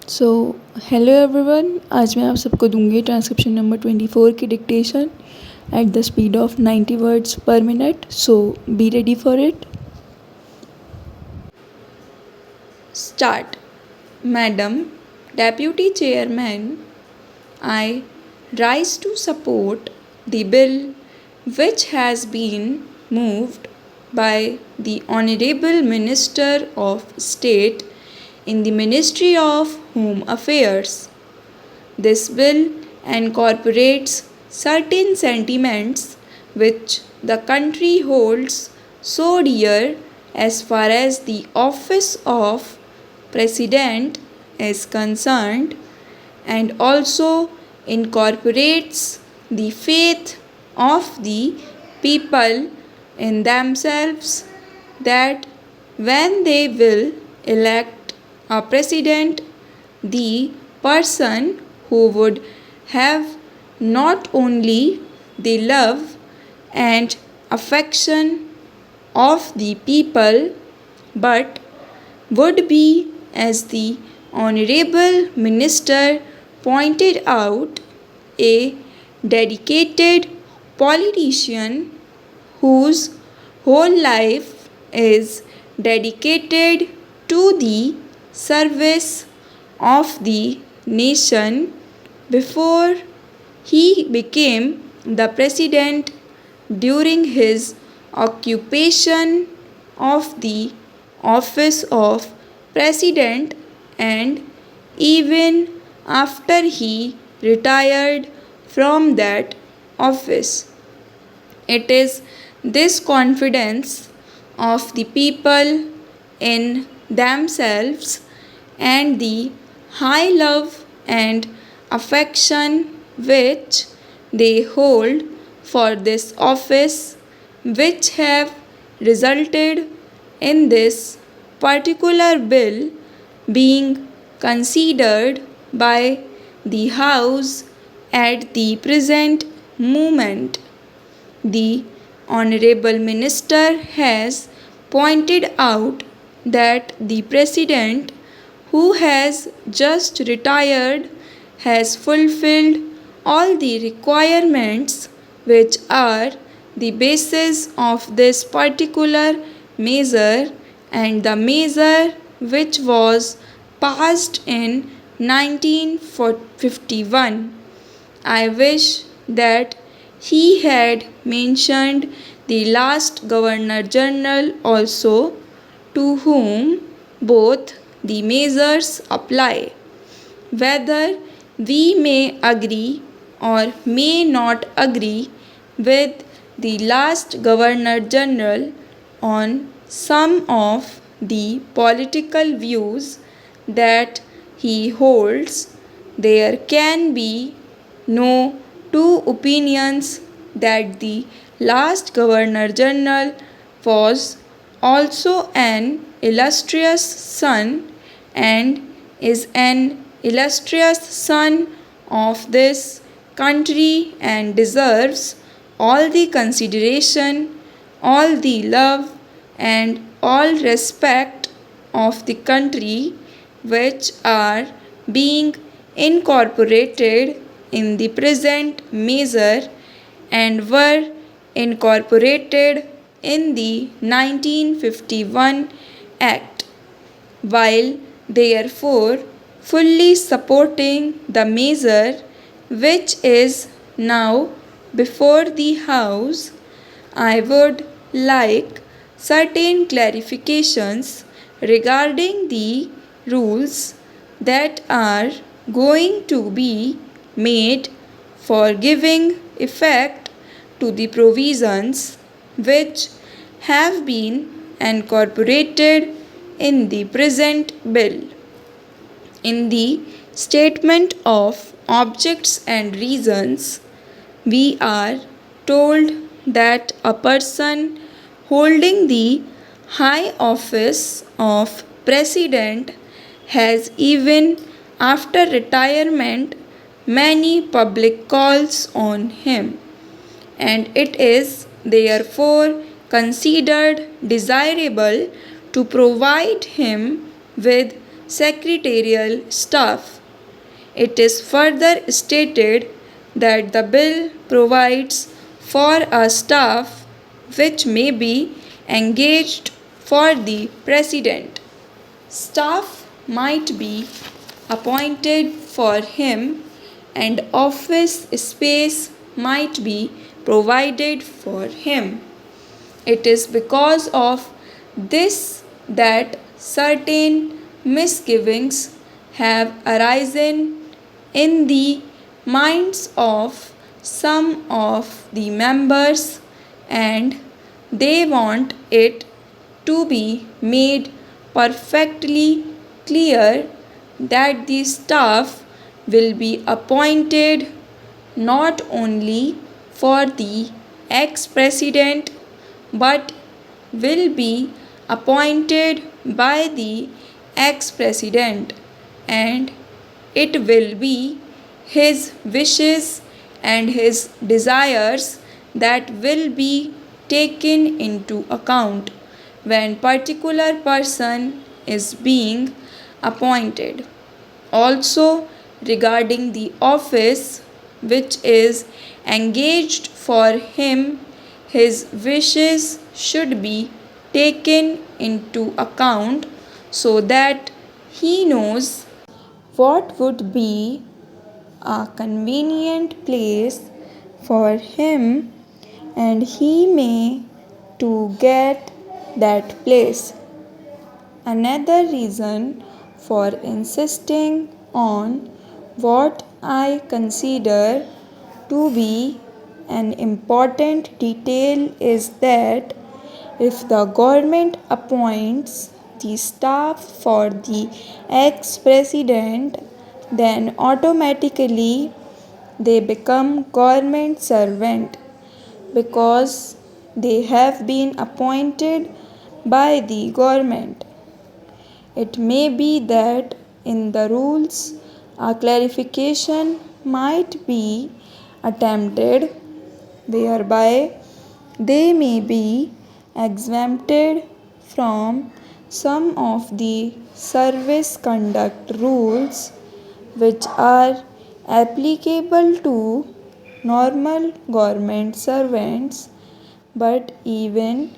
So hello everyone, आज मैं आप सबको दूंगी ट्रांसक्रिप्शन नंबर 24 की dictation at the speed of 90 words पर minute. So be ready for it. Start. Madam deputy chairman, I rise to support the bill which has been moved by the Honorable Minister of State in the Ministry of Home Affairs. This bill incorporates certain sentiments which the country holds so dear as far as the office of President is concerned, and also incorporates the faith of the people in themselves that when they will elect a president, the person who would have not only the love and affection of the people but would be, as the Honorable Minister pointed out, a dedicated politician whose whole life is dedicated to the service of the nation before he became the president, during his occupation of the office of president, and even after he retired from that office. It is this confidence of the people in themselves and the high love and affection which they hold for this office which have resulted in this particular bill being considered by the House at the present moment. The Honorable Minister has pointed out that the President, who has just retired, has fulfilled all the requirements which are the basis of this particular measure, and the measure which was passed in 1951. I wish that he had mentioned the last Governor General also, to whom both the measures apply. Whether we may agree or may not agree with the last Governor General on some of the political views that he holds, there can be no two opinions that the last Governor General was also an illustrious son and is an illustrious son of this country and deserves all the consideration, all the love and all respect of the country which are being incorporated in the present measure and were incorporated in the 1951 Act. While therefore fully supporting the measure which is now before the House, I would like certain clarifications regarding the rules that are going to be made for giving effect to the provisions which have been incorporated in the present bill. In the statement of objects and reasons, we are told that a person holding the high office of president has, even after retirement, many public calls on him, and it is therefore considered desirable to provide him with secretarial staff. It is further stated that the bill provides for a staff which may be engaged for the President. Staff might be appointed for him and office space might be provided for him. It is because of this that certain misgivings have arisen in the minds of some of the members, and they want it to be made perfectly clear that the staff will be appointed not only for the ex-president but will be appointed by the ex-president, and it will be his wishes and his desires that will be taken into account when particular person is being appointed. Also, regarding the office which is engaged for him, his wishes should be taken into account so that he knows what would be a convenient place for him and he may to get that place. Another reason for insisting on what I consider to be an important detail is that if the government appoints the staff for the ex-president, then automatically they become government servant because they have been appointed by the government. It may be that in the rules a clarification might be attempted whereby they may be exempted from some of the service conduct rules which are applicable to normal government servants, but even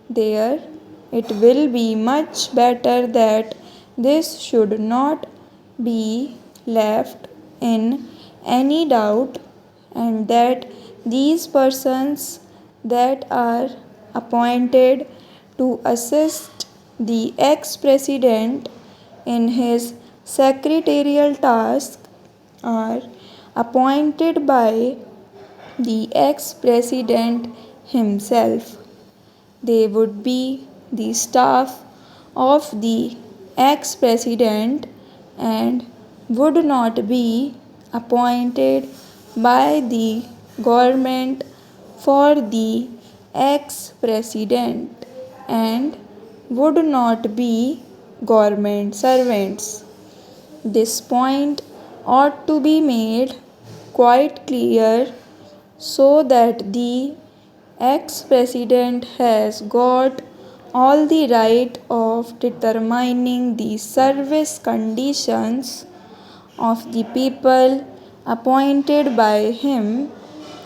there it will be much better that this should not be left in any doubt, and that these persons that are appointed to assist the ex-president in his secretarial task are appointed by the ex-president himself. They would be the staff of the ex-president and would not be appointed by the government for the ex-president and would not be government servants. This point ought to be made quite clear so that the ex-president has got all the right of determining the service conditions of the people appointed by him,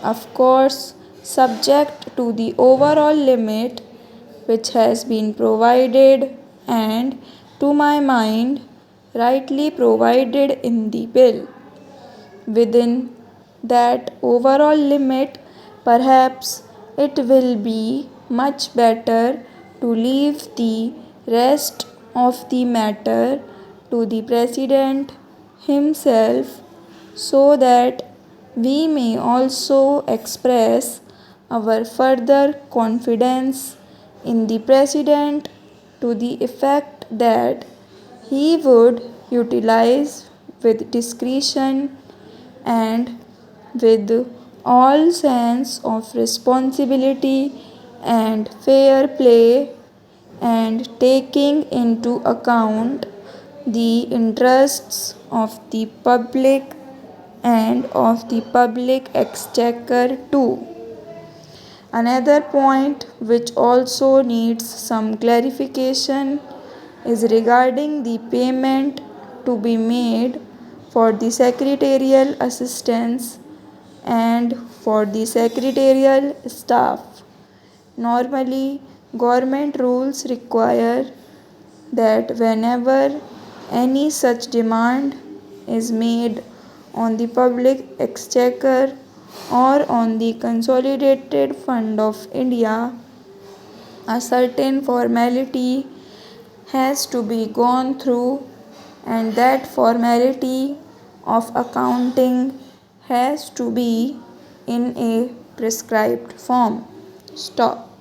of course subject to the overall limit which has been provided and, to my mind, rightly provided in the bill. Within that overall limit, perhaps it will be much better to leave the rest of the matter to the President himself so that we may also express our further confidence in the President to the effect that he would utilize with discretion and with all sense of responsibility and fair play, and taking into account the interests of the public and of the public exchequer too. Another point which also needs some clarification is regarding the payment to be made for the secretarial assistance and for the secretarial staff. Normally, government rules require that whenever any such demand is made on the public exchequer or on the consolidated fund of India, a certain formality has to be gone through, and that formality of accounting has to be in a prescribed form. Stop.